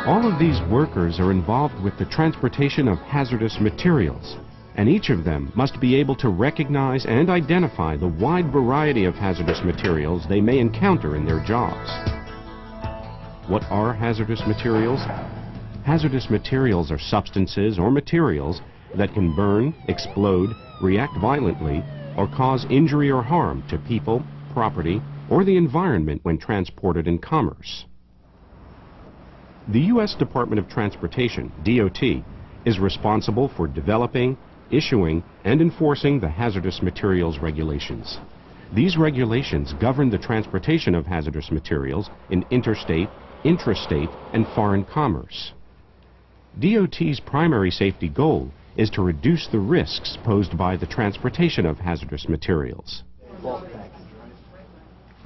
All of these workers are involved with the transportation of hazardous materials, and each of them must be able to recognize and identify the wide variety of hazardous materials they may encounter in their jobs. What are hazardous materials? Hazardous materials are substances or materials that can burn, explode, react violently, or cause injury or harm to people, property, or the environment when transported in commerce. The U.S. Department of Transportation, DOT, is responsible for developing, issuing, and enforcing the hazardous materials regulations. These regulations govern the transportation of hazardous materials in interstate, intrastate, and foreign commerce. DOT's primary safety goal is to reduce the risks posed by the transportation of hazardous materials.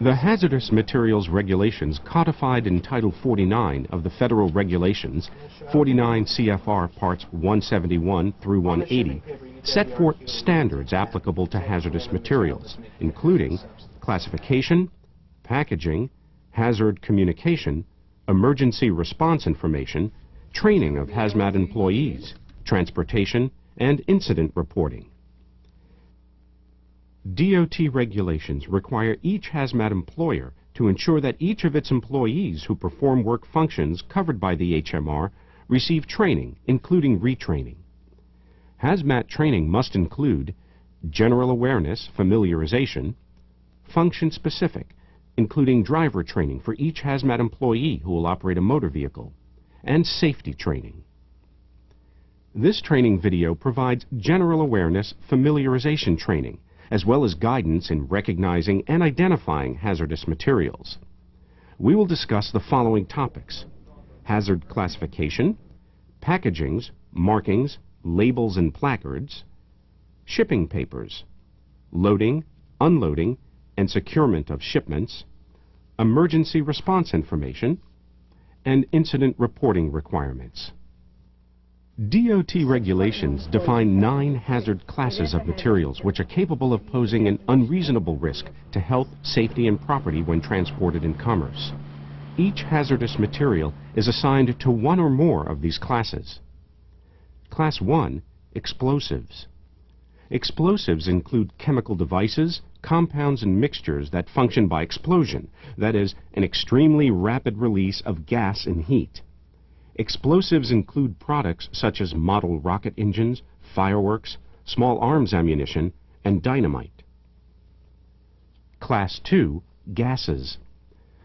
The Hazardous Materials Regulations codified in Title 49 of the Federal Regulations, 49 CFR Parts 171 through 180, set forth standards applicable to hazardous materials, including classification, packaging, hazard communication, emergency response information, training of hazmat employees, transportation, and incident reporting. DOT regulations require each hazmat employer to ensure that each of its employees who perform work functions covered by the HMR receive training, including retraining. Hazmat training must include general awareness, familiarization, function-specific, including driver training for each hazmat employee who will operate a motor vehicle, and safety training. This training video provides general awareness, familiarization training, as well as guidance in recognizing and identifying hazardous materials. We will discuss the following topics: hazard classification, packagings, markings, labels and placards, shipping papers, loading, unloading, and securement of shipments, emergency response information, and incident reporting requirements. DOT regulations define 9 hazard classes of materials which are capable of posing an unreasonable risk to health, safety, and property when transported in commerce. Each hazardous material is assigned to one or more of these classes. Class 1, explosives. Explosives include chemical devices, compounds, and mixtures that function by explosion, that is, an extremely rapid release of gas and heat. Explosives include products such as model rocket engines, fireworks, small arms ammunition, and dynamite. Class 2, gases.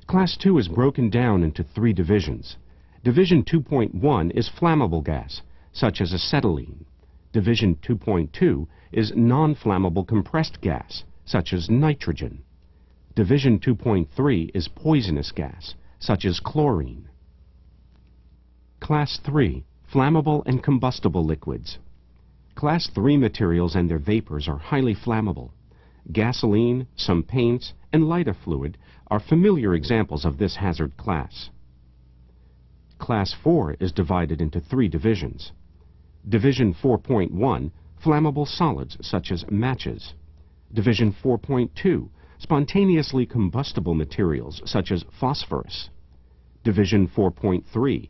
Class 2 is broken down into 3 divisions. Division 2.1 is flammable gas, such as acetylene. Division 2.2 is non-flammable compressed gas, such as nitrogen. Division 2.3 is poisonous gas, such as chlorine. Class 3, flammable and combustible liquids. Class 3 materials and their vapors are highly flammable. Gasoline, some paints, and lighter fluid are familiar examples of this hazard class. Class 4 is divided into 3 divisions. Division 4.1, flammable solids such as matches. Division 4.2, spontaneously combustible materials such as phosphorus. Division 4.3,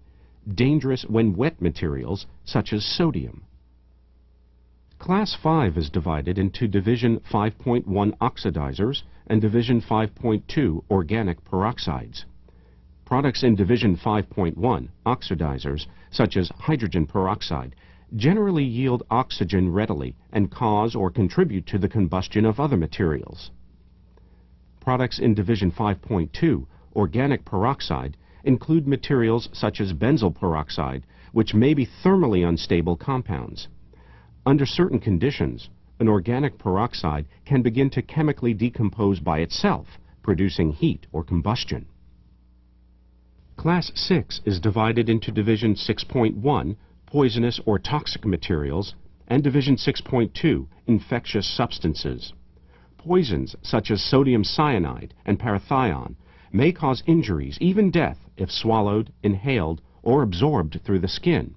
dangerous when wet materials such as sodium. Class 5 is divided into Division 5.1 oxidizers and Division 5.2 organic peroxides. Products in Division 5.1 oxidizers, such as hydrogen peroxide, generally yield oxygen readily and cause or contribute to the combustion of other materials. Products in Division 5.2 organic peroxide include materials such as benzyl peroxide, which may be thermally unstable compounds. Under certain conditions, an organic peroxide can begin to chemically decompose by itself, producing heat or combustion. Class 6 is divided into Division 6.1, poisonous or toxic materials, and Division 6.2, infectious substances. Poisons such as sodium cyanide and parathion may cause injuries, even death, if swallowed, inhaled, or absorbed through the skin.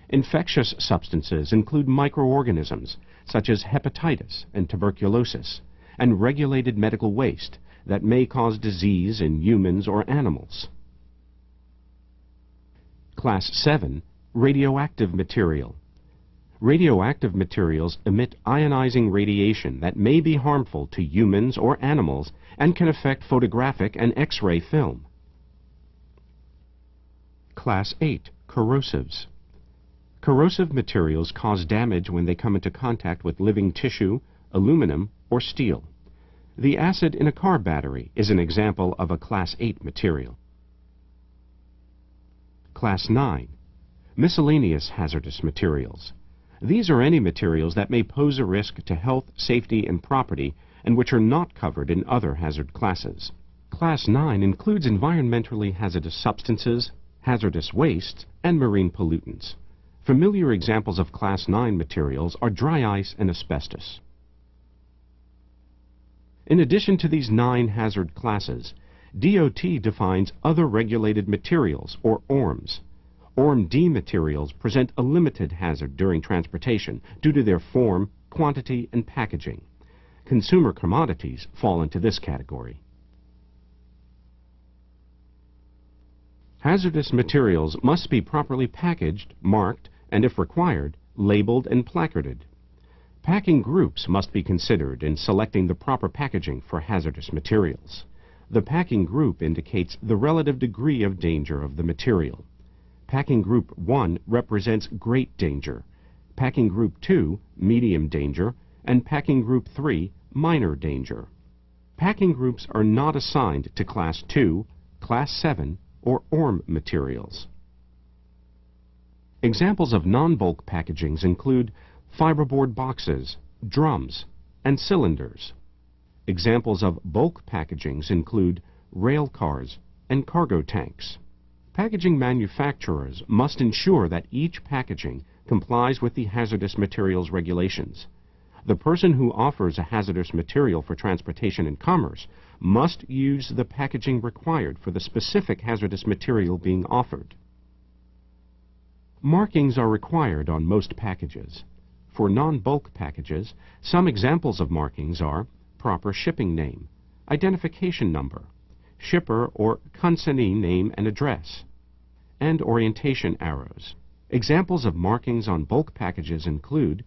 Infectious substances include microorganisms, such as hepatitis and tuberculosis, and regulated medical waste that may cause disease in humans or animals. Class 7, radioactive material. Radioactive materials emit ionizing radiation that may be harmful to humans or animals and can affect photographic and X-ray film. Class 8, corrosives. Corrosive materials cause damage when they come into contact with living tissue, aluminum, or steel. The acid in a car battery is an example of a Class 8 material. Class 9, miscellaneous hazardous materials. These are any materials that may pose a risk to health, safety, and property and which are not covered in other hazard classes. Class 9 includes environmentally hazardous substances, hazardous wastes, and marine pollutants. Familiar examples of Class 9 materials are dry ice and asbestos. In addition to these 9 hazard classes, DOT defines other regulated materials, or ORMs. ORM-D materials present a limited hazard during transportation due to their form, quantity, and packaging. Consumer commodities fall into this category. Hazardous materials must be properly packaged, marked, and if required, labeled and placarded. Packing groups must be considered in selecting the proper packaging for hazardous materials. The packing group indicates the relative degree of danger of the material. Packing Group 1 represents great danger, Packing Group 2, medium danger, and Packing Group 3, minor danger. Packing groups are not assigned to Class 2, Class 7, or ORM materials. Examples of non-bulk packagings include fiberboard boxes, drums, and cylinders. Examples of bulk packagings include rail cars and cargo tanks. Packaging manufacturers must ensure that each packaging complies with the hazardous materials regulations. The person who offers a hazardous material for transportation and commerce must use the packaging required for the specific hazardous material being offered. Markings are required on most packages. For non-bulk packages, some examples of markings are proper shipping name, identification number, shipper or consignee name and address, and orientation arrows. Examples of markings on bulk packages include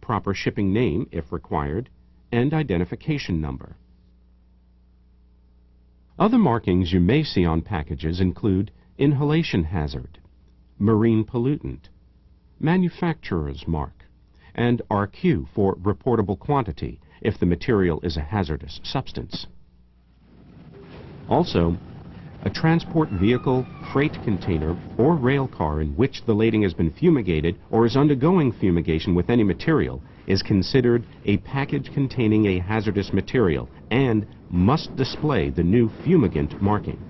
proper shipping name, if required, and identification number. Other markings you may see on packages include inhalation hazard, marine pollutant, manufacturer's mark, and RQ for reportable quantity if the material is a hazardous substance. Also, a transport vehicle, freight container, or rail car in which the lading has been fumigated or is undergoing fumigation with any material is considered a package containing a hazardous material and must display the new fumigant marking.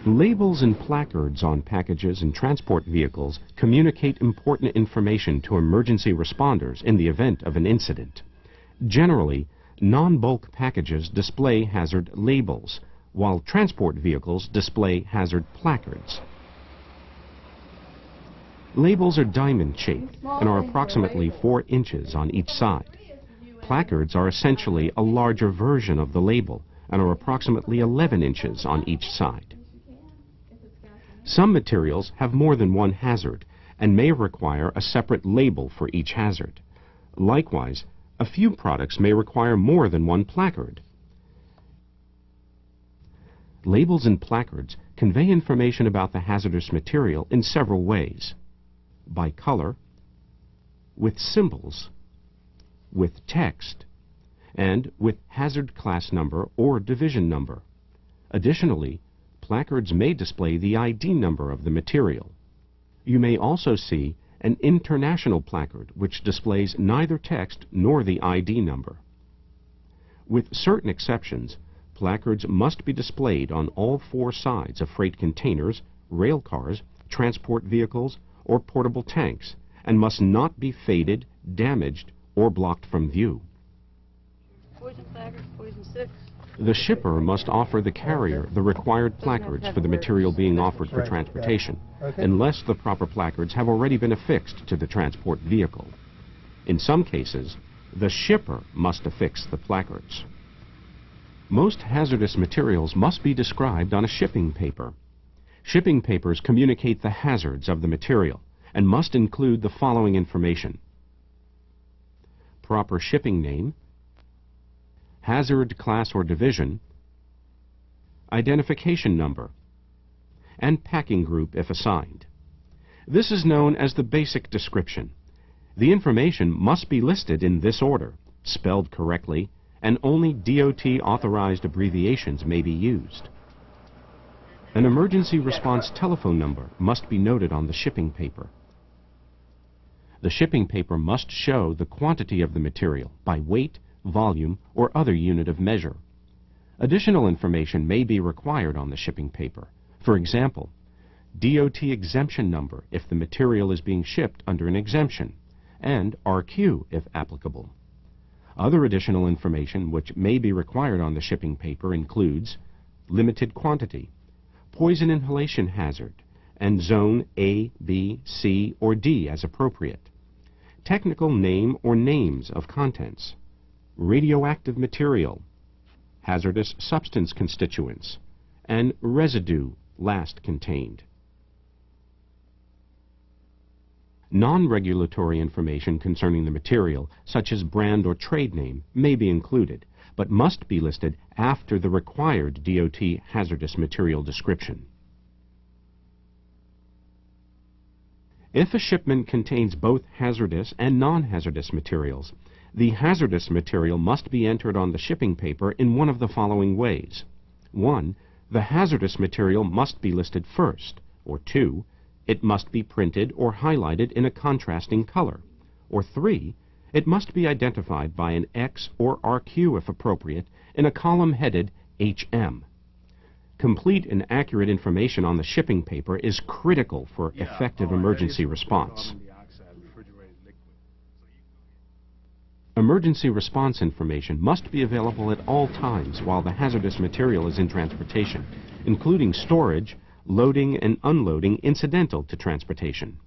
Labels and placards on packages and transport vehicles communicate important information to emergency responders in the event of an incident. Generally, non-bulk packages display hazard labels, while transport vehicles display hazard placards. Labels are diamond-shaped and are approximately 4 inches on each side. Placards are essentially a larger version of the label and are approximately 11 inches on each side. Some materials have more than one hazard and may require a separate label for each hazard. Likewise, a few products may require more than one placard. Labels and placards convey information about the hazardous material in several ways: by color, with symbols, with text, and with hazard class number or division number. Additionally, placards may display the ID number of the material. You may also see an international placard which displays neither text nor the ID number. With certain exceptions, placards must be displayed on all 4 sides of freight containers, rail cars, transport vehicles, or portable tanks, and must not be faded, damaged, or blocked from view. Poison placards, poison 6. The shipper must offer the carrier the required placards for the material being offered for transportation, unless the proper placards have already been affixed to the transport vehicle. In some cases, the shipper must affix the placards. Most hazardous materials must be described on a shipping paper. Shipping papers communicate the hazards of the material and must include the following information: proper shipping name, hazard class or division, identification number, and packing group if assigned. This is known as the basic description. The information must be listed in this order, spelled correctly, and only DOT-authorized abbreviations may be used. An emergency response telephone number must be noted on the shipping paper. The shipping paper must show the quantity of the material by weight, volume, or other unit of measure. Additional information may be required on the shipping paper. For example, DOT exemption number if the material is being shipped under an exemption, and RQ if applicable. Other additional information which may be required on the shipping paper includes limited quantity, poison inhalation hazard, and zone A, B, C, or D as appropriate, technical name or names of contents, radioactive material, hazardous substance constituents, and residue last contained. Non-regulatory information concerning the material, such as brand or trade name, may be included, but must be listed after the required DOT hazardous material description. If a shipment contains both hazardous and non-hazardous materials, the hazardous material must be entered on the shipping paper in one of the following ways. 1. The hazardous material must be listed first, or 2. It must be printed or highlighted in a contrasting color, or 3. It must be identified by an X or RQ if appropriate in a column headed HM. Complete and accurate information on the shipping paper is critical for effective emergency response. Emergency response information must be available at all times while the hazardous material is in transportation, including storage, loading and unloading incidental to transportation.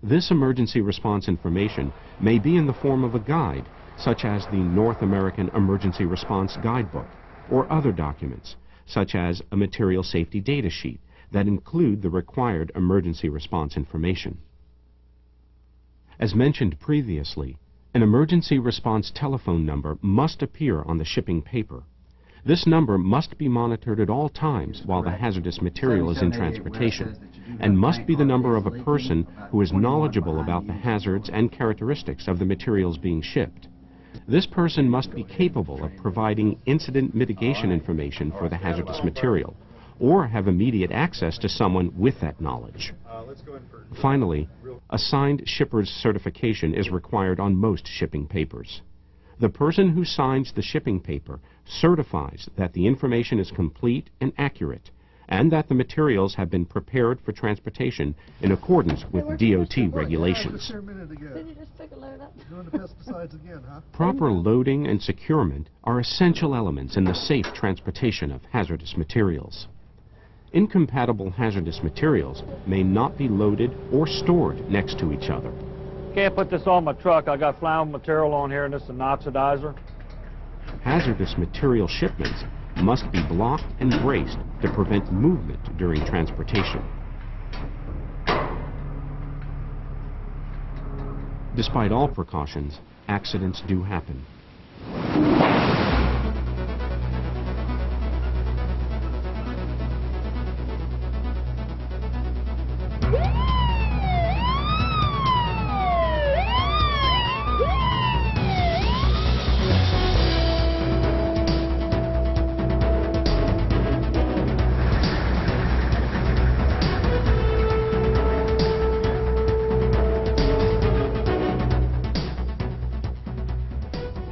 This emergency response information may be in the form of a guide, such as the North American Emergency Response Guidebook, or other documents, such as a material safety data sheet, that include the required emergency response information. As mentioned previously, an emergency response telephone number must appear on the shipping paper. This number must be monitored at all times while the hazardous material is in transportation, and must be the number of a person who is knowledgeable about the hazards and characteristics of the materials being shipped. This person must be capable of providing incident mitigation information for the hazardous material, or have immediate access to someone with that knowledge. Finally, a signed shipper's certification is required on most shipping papers. The person who signs the shipping paper certifies that the information is complete and accurate, and that the materials have been prepared for transportation in accordance with DOT regulations. Did you just pick a load up? Doing the pesticides again, huh? Proper loading and securement are essential elements in the safe transportation of hazardous materials. Incompatible hazardous materials may not be loaded or stored next to each other. Can't put this on my truck. I got flammable material on here, and this is an oxidizer. Hazardous material shipments must be blocked and braced to prevent movement during transportation. Despite all precautions, accidents do happen.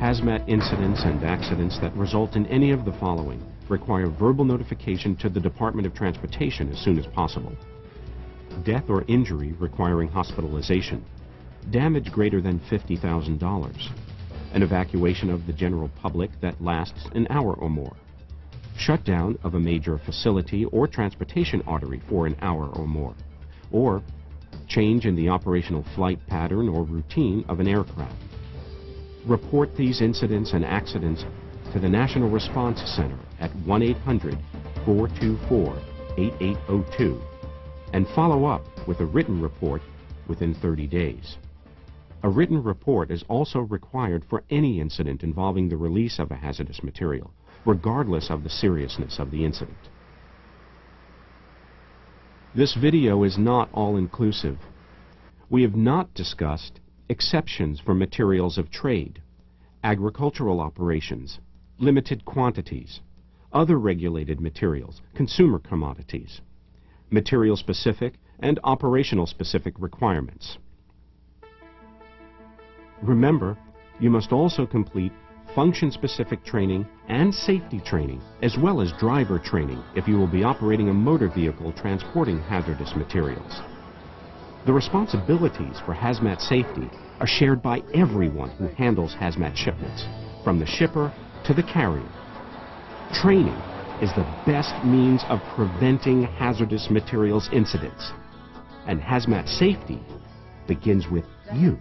Hazmat incidents and accidents that result in any of the following require verbal notification to the Department of Transportation as soon as possible. Death or injury requiring hospitalization. Damage greater than $50,000. An evacuation of the general public that lasts an hour or more. Shutdown of a major facility or transportation artery for an hour or more. Or change in the operational flight pattern or routine of an aircraft. Report these incidents and accidents to the National Response Center at 1-800-424-8802 and follow up with a written report within 30 days. A written report is also required for any incident involving the release of a hazardous material, regardless of the seriousness of the incident. This video is not all-inclusive. We have not discussed exceptions for materials of trade, agricultural operations, limited quantities, other regulated materials, consumer commodities, material-specific and operational-specific requirements. Remember, you must also complete function-specific training and safety training, as well as driver training if you will be operating a motor vehicle transporting hazardous materials. The responsibilities for hazmat safety are shared by everyone who handles hazmat shipments, from the shipper to the carrier. Training is the best means of preventing hazardous materials incidents, and hazmat safety begins with you.